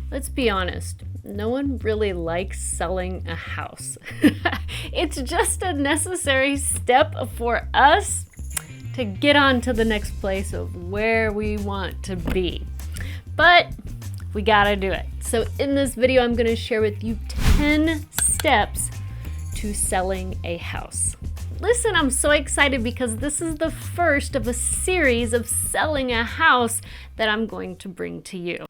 Let's be honest, no one really likes selling a house. It's just a necessary step for us to get on to the next place of where we want to be. But we gotta do it. So in this video, I'm gonna share with you 10 steps to selling a house. Listen, I'm so excited because this is the first of a series of selling a house that I'm going to bring to you.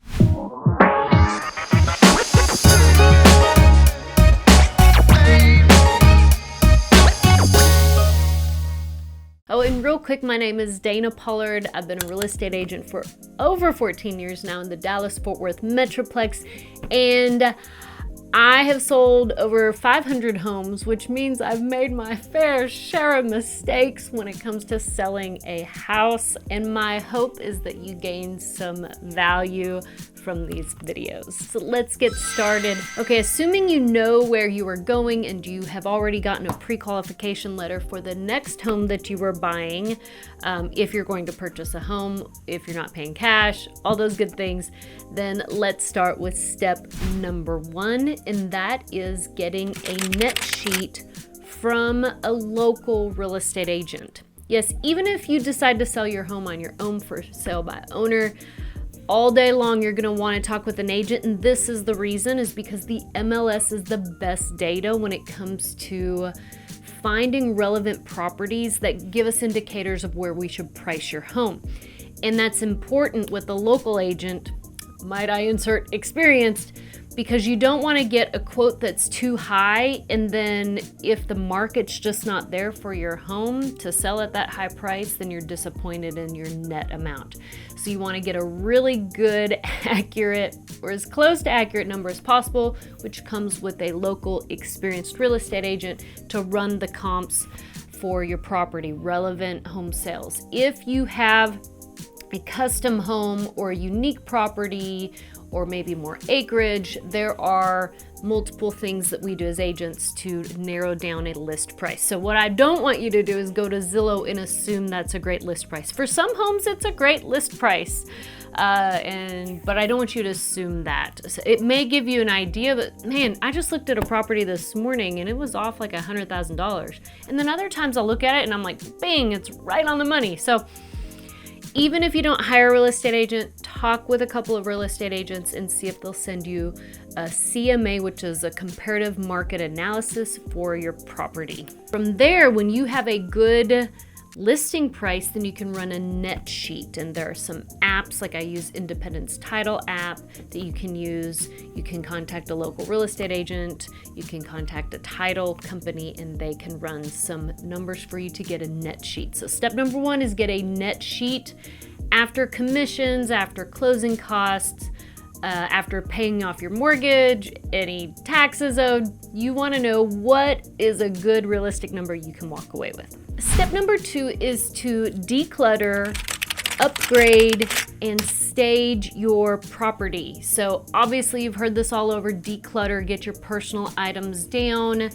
Oh, and real quick, my name is Dana Pollard. I've been a real estate agent for over 14 years now in the Dallas-Fort Worth Metroplex, and I have sold over 500 homes, which means I've made my fair share of mistakes when it comes to selling a house, and my hope is that you gain some value from these videos. So let's get started. Okay, assuming you know where you are going and you have already gotten a pre-qualification letter for the next home that you are buying, if you're going to purchase a home, if you're not paying cash, all those good things, then let's start with step number 1, and that is getting a net sheet from a local real estate agent. Yes, even if you decide to sell your home on your own for sale by owner, all day long you're going to want to talk with an agent, and this is the reason, is because the MLS is the best data when it comes to finding relevant properties that give us indicators of where we should price your home. And that's important with the local agent, might I insert experienced, because you don't want to get a quote that's too high, and then if the market's just not there for your home to sell at that high price, then you're disappointed in your net amount. So you want to get a really good, accurate, or as close to accurate number as possible, which comes with a local experienced real estate agent to run the comps for your property, relevant home sales. If you have a custom home or a unique property, or maybe more acreage, there are multiple things that we do as agents to narrow down a list price. So what I don't want you to do is go to Zillow and assume that's a great list price. For some homes, it's a great list price, but I don't want you to assume that. So it may give you an idea, but man, I just looked at a property this morning and it was off like $100,000. And then other times I'll look at it and I'm like, bang, it's right on the money. So even if you don't hire a real estate agent, talk with a couple of real estate agents and see if they'll send you a CMA, which is a comparative market analysis for your property. From there, when you have a good listing price, then you can run a net sheet. And there are some apps, like I use Independence Title app that you can use. You can contact a local real estate agent, you can contact a title company, and they can run some numbers for you to get a net sheet. So step number 1 is get a net sheet after commissions, after closing costs, after paying off your mortgage, any taxes owed. You want to know what is a good realistic number you can walk away with. Step number 2 is to declutter, upgrade, and stage your property. So obviously you've heard this all over, declutter, get your personal items down.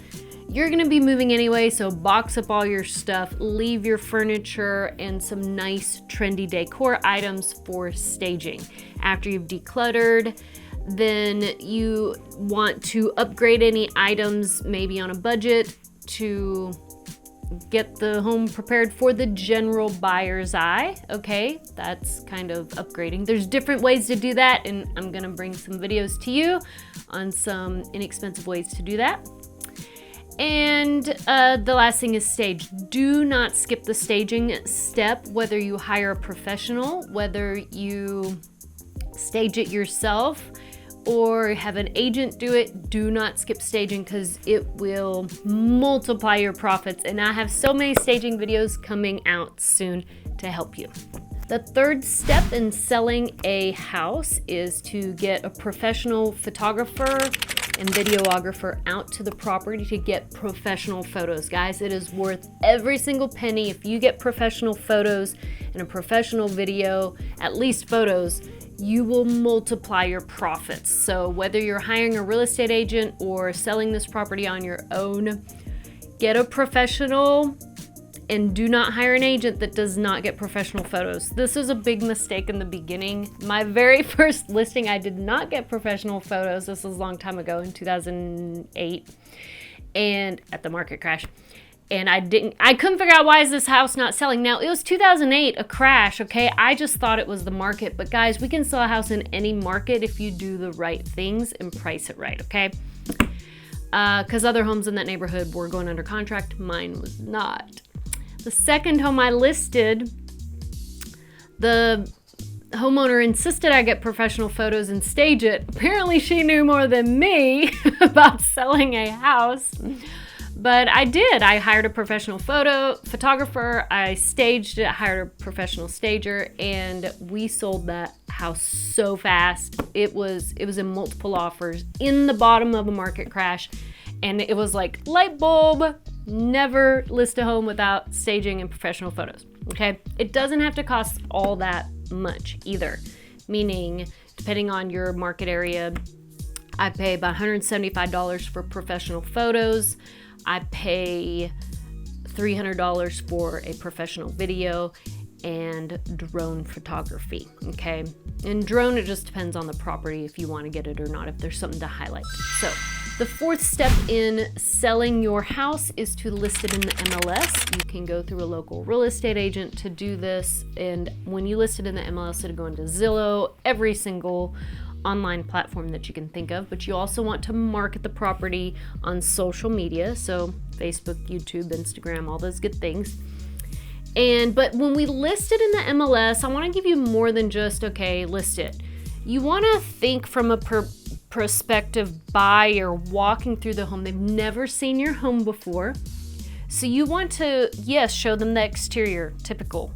You're gonna be moving anyway, so box up all your stuff, leave your furniture and some nice trendy decor items for staging. After you've decluttered, then you want to upgrade any items, maybe on a budget, to get the home prepared for the general buyer's eye. Okay, that's kind of upgrading. There's different ways to do that, and I'm gonna bring some videos to you on some inexpensive ways to do that. And the last thing is stage. Do not skip the staging step, whether you hire a professional, whether you stage it yourself, or have an agent do it. Do not skip staging because it will multiply your profits. And I have so many staging videos coming out soon to help you. The third step in selling a house is to get a professional photographer and videographer out to the property to get professional photos. Guys, it is worth every single penny. If you get professional photos and a professional video, at least photos, you will multiply your profits. So whether you're hiring a real estate agent or selling this property on your own, get a professional And do not hire an agent that does not get professional photos. This is a big mistake in the beginning. My very first listing, I did not get professional photos. This was a long time ago in 2008 and at the market crash. And I couldn't figure out, why is this house not selling? Now, it was 2008, a crash, okay? I just thought it was the market. But guys, we can sell a house in any market if you do the right things and price it right, okay? Because other homes in that neighborhood were going under contract. Mine was not. The second home I listed, the homeowner insisted I get professional photos and stage it. Apparently she knew more than me about selling a house. But I did. I hired a professional photographer. I staged it, hired a professional stager, and we sold that house so fast. It was in multiple offers in the bottom of a market crash. And it was like light bulb, never list a home without staging and professional photos, okay? It doesn't have to cost all that much either, meaning depending on your market area, I pay about $175 for professional photos. I pay $300 for a professional video and drone photography, okay? And drone, it just depends on the property if you want to get it or not, if there's something to highlight. So the fourth step in selling your house is to list it in the MLS. You can go through a local real estate agent to do this. And when you list it in the MLS, it'll go into Zillow, every single online platform that you can think of. But you also want to market the property on social media. So Facebook, YouTube, Instagram, all those good things. But when we list it in the MLS, I want to give you more than just, okay, list it. You want to think from a prospective buyer walking through the home. They've never seen your home before. So you want to, yes, show them the exterior, typical.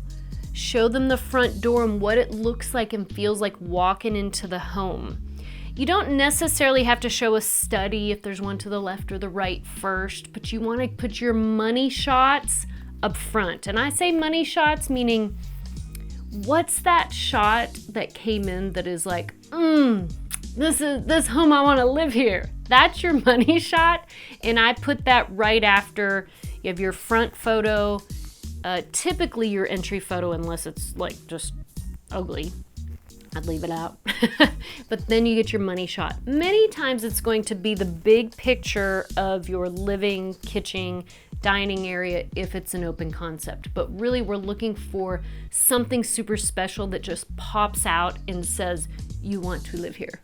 Show them the front door and what it looks like and feels like walking into the home. You don't necessarily have to show a study if there's one to the left or the right first, but you want to put your money shots up front. And I say money shots, meaning what's that shot that came in that is like, this home, I want to live here. That's your money shot. And I put that right after you have your front photo, typically your entry photo, unless it's like just ugly, I'd leave it out. But then you get your money shot. Many times it's going to be the big picture of your living, kitchen, dining area if it's an open concept. But really we're looking for something super special that just pops out and says, you want to live here.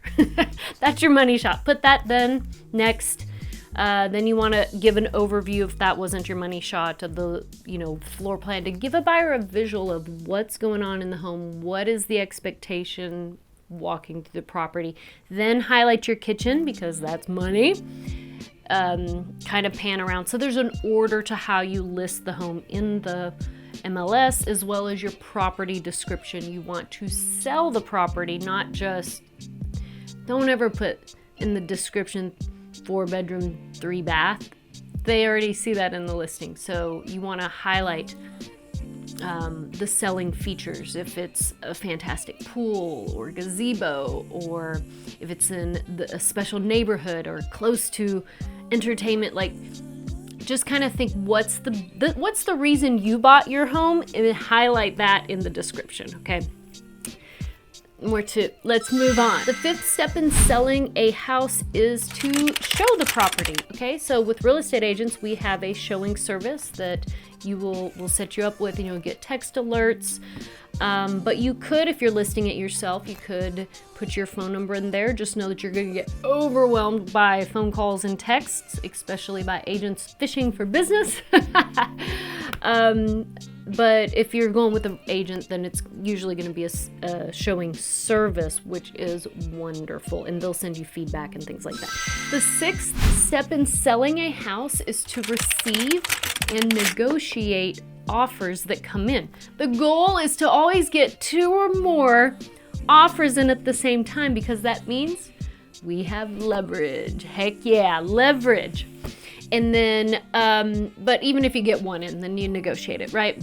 That's your money shot. Put that then next. Then you want to give an overview, if that wasn't your money shot, of the floor plan, to give a buyer a visual of what's going on in the home, what is the expectation walking through the property. Then highlight your kitchen because that's money. Kind of pan around. So there's an order to how you list the home in the MLS, as well as your property description. You want to sell the property, not just, don't ever put in the description 4-bedroom, 3-bath. They already see that in the listing. So you want to highlight the selling features. If it's a fantastic pool or gazebo, or if it's in a special neighborhood or close to entertainment, like just kind of think what's the reason you bought your home, and highlight that in the description, okay? Let's move on. The fifth step in selling a house is to show the property, okay? So with real estate agents, we have a showing service that we'll set you up with, and you'll get text alerts. But you could, if you're listing it yourself, you could put your phone number in there. Just know that you're going to get overwhelmed by phone calls and texts, especially by agents fishing for business. But if you're going with an agent, then it's usually going to be a showing service, which is wonderful, and they'll send you feedback and things like that. The sixth step in selling a house is to receive and negotiate offers that come in. The goal is to always get 2 or more offers in at the same time, because that means we have leverage. Heck yeah, leverage. And then, but even if you get one in, then you negotiate it, right?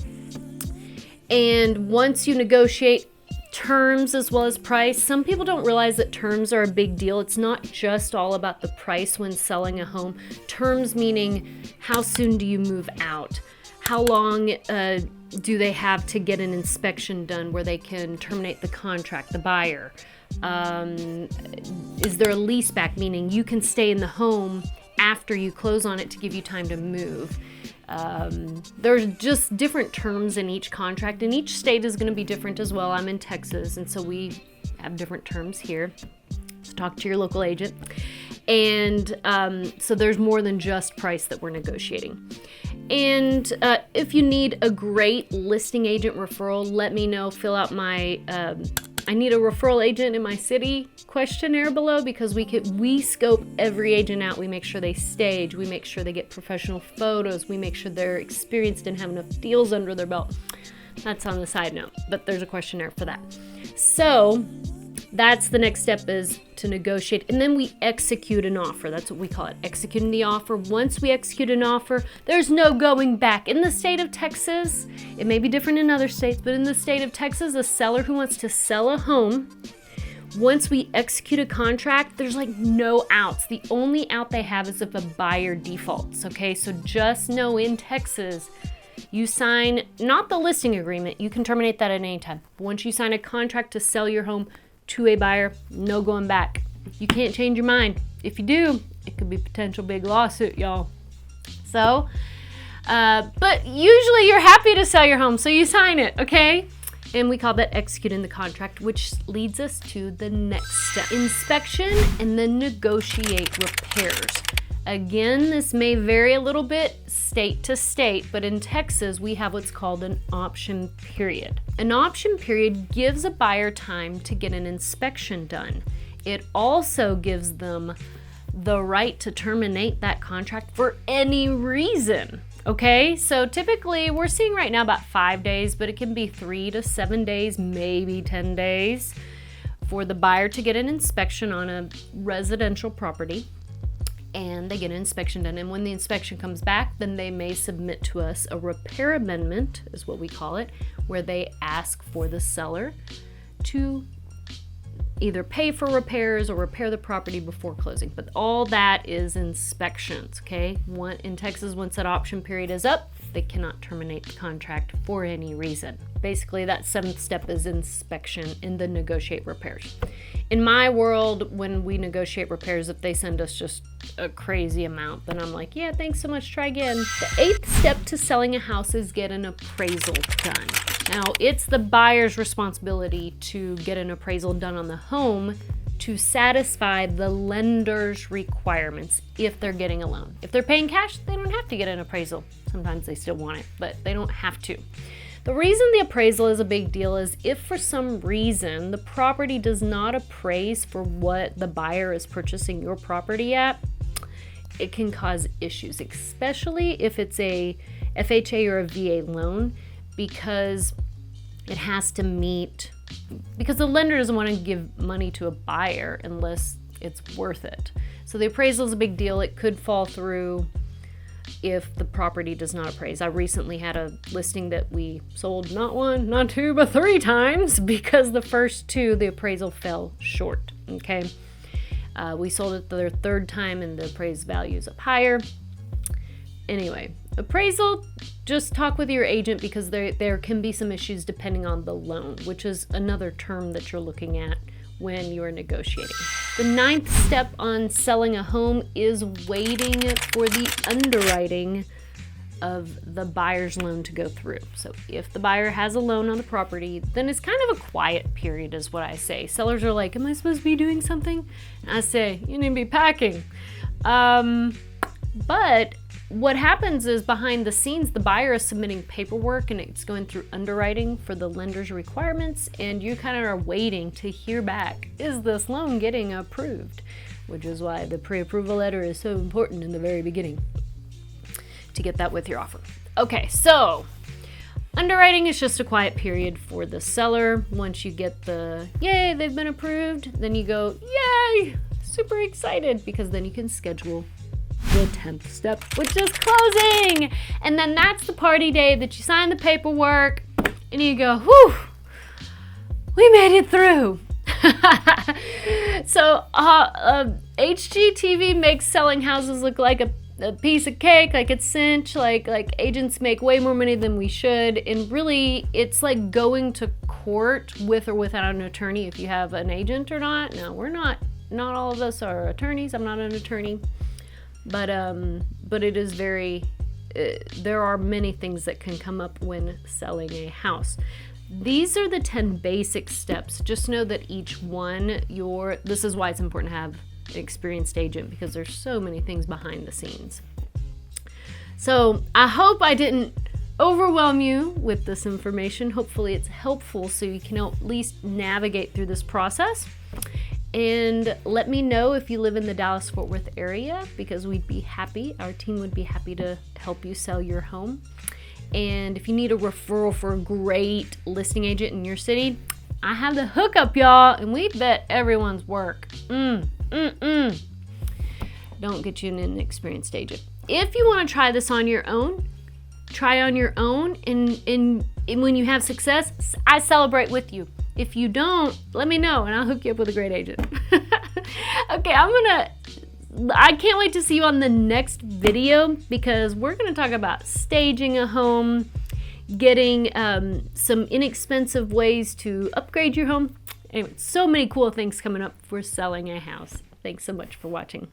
And once you negotiate terms as well as price, some people don't realize that terms are a big deal. It's not just all about the price when selling a home. Terms meaning, how soon do you move out? How long do they have to get an inspection done where they can terminate the contract, the buyer? Is there a lease back, meaning you can stay in the home after you close on it to give you time to move? There's just different terms in each contract, and each state is going to be different as well. I'm in Texas, and so we have different terms here. So talk to your local agent. And so there's more than just price that we're negotiating. And if you need a great listing agent referral, let me know. Fill out my I need a referral agent in my city questionnaire below, because we scope every agent out. We make sure they stage. We make sure they get professional photos. We make sure they're experienced and have enough deals under their belt. That's on the side note, but there's a questionnaire for that. So that's the next step, is to negotiate, and then we execute an offer. That's what we call it, executing the offer. Once we execute an offer, there's no going back. In the state of Texas, it may be different in other states, but in the state of Texas, a seller who wants to sell a home, once we execute a contract, there's like no outs. The only out they have is if a buyer defaults, okay? So just know in Texas, you sign, not the listing agreement, you can terminate that at any time. But once you sign a contract to sell your home to a buyer, no going back. You can't change your mind. If you do, it could be a potential big lawsuit, y'all. So, but usually you're happy to sell your home, so you sign it, okay? And we call that executing the contract, which leads us to the next step, inspection and then negotiate repairs. Again, this may vary a little bit state to state, but in Texas, we have what's called an option period. An option period gives a buyer time to get an inspection done. It also gives them the right to terminate that contract for any reason. Okay, so typically we're seeing right now about 5 days, but it can be 3 to 7 days, maybe 10 days for the buyer to get an inspection on a residential property. And they get an inspection done. And when the inspection comes back, then they may submit to us a repair amendment, is what we call it, where they ask for the seller to either pay for repairs or repair the property before closing. But all that is inspections, okay? In Texas, once that option period is up, they cannot terminate the contract for any reason. Basically, that 7th step is inspection and then negotiate repairs. In my world, when we negotiate repairs, if they send us just a crazy amount, then I'm like, yeah, thanks so much, try again. The 8th step to selling a house is get an appraisal done. Now, it's the buyer's responsibility to get an appraisal done on the home to satisfy the lender's requirements if they're getting a loan. If they're paying cash, they don't have to get an appraisal. Sometimes they still want it, but they don't have to. The reason the appraisal is a big deal is if for some reason the property does not appraise for what the buyer is purchasing your property at, it can cause issues, especially if it's a FHA or a VA loan, because it has to meet, because the lender doesn't want to give money to a buyer unless it's worth it. So the appraisal is a big deal. It could fall through if the property does not appraise. I recently had a listing that we sold not 1, not 2, but 3 times because the first 2, the appraisal fell short, okay? We sold it the 3rd time and the appraised value is up higher. Anyway, appraisal, just talk with your agent because there can be some issues depending on the loan, which is another term that you're looking at when you're negotiating. The 9th step on selling a home is waiting for the underwriting of the buyer's loan to go through. So if the buyer has a loan on the property, then it's kind of a quiet period is what I say. Sellers are like, am I supposed to be doing something? And I say, you need to be packing. But what happens is behind the scenes, the buyer is submitting paperwork and it's going through underwriting for the lender's requirements, and you kind of are waiting to hear back, is this loan getting approved? Which is why the pre-approval letter is so important in the very beginning to get that with your offer. Okay, so underwriting is just a quiet period for the seller. Once you get the, yay, they've been approved, then you go, yay, super excited, because then you can schedule the 10th step, which is closing. And then that's the party day that you sign the paperwork and you go, whew, we made it through. So HGTV makes selling houses look like a piece of cake, like it's cinch, like agents make way more money than we should, and really it's like going to court with or without an attorney if you have an agent or not. Now we're not all of us are attorneys. I'm not an attorney, but it is very there are many things that can come up when selling a house. These are the 10 basic steps. Just know that each one, this is why it's important to have an experienced agent, because there's so many things behind the scenes. So I hope I didn't overwhelm you with this information. Hopefully it's helpful so you can at least navigate through this process. And let me know if you live in the Dallas-Fort Worth area, because our team would be happy to help you sell your home. And if you need a referral for a great listing agent in your city, I have the hookup, y'all, and we bet everyone's work. Don't get you an inexperienced agent. If you want to try this on your own, and when you have success, I celebrate with you. If you don't, let me know and I'll hook you up with a great agent. Okay, I can't wait to see you on the next video, because we're going to talk about staging a home, getting some inexpensive ways to upgrade your home. Anyway, so many cool things coming up for selling a house. Thanks so much for watching.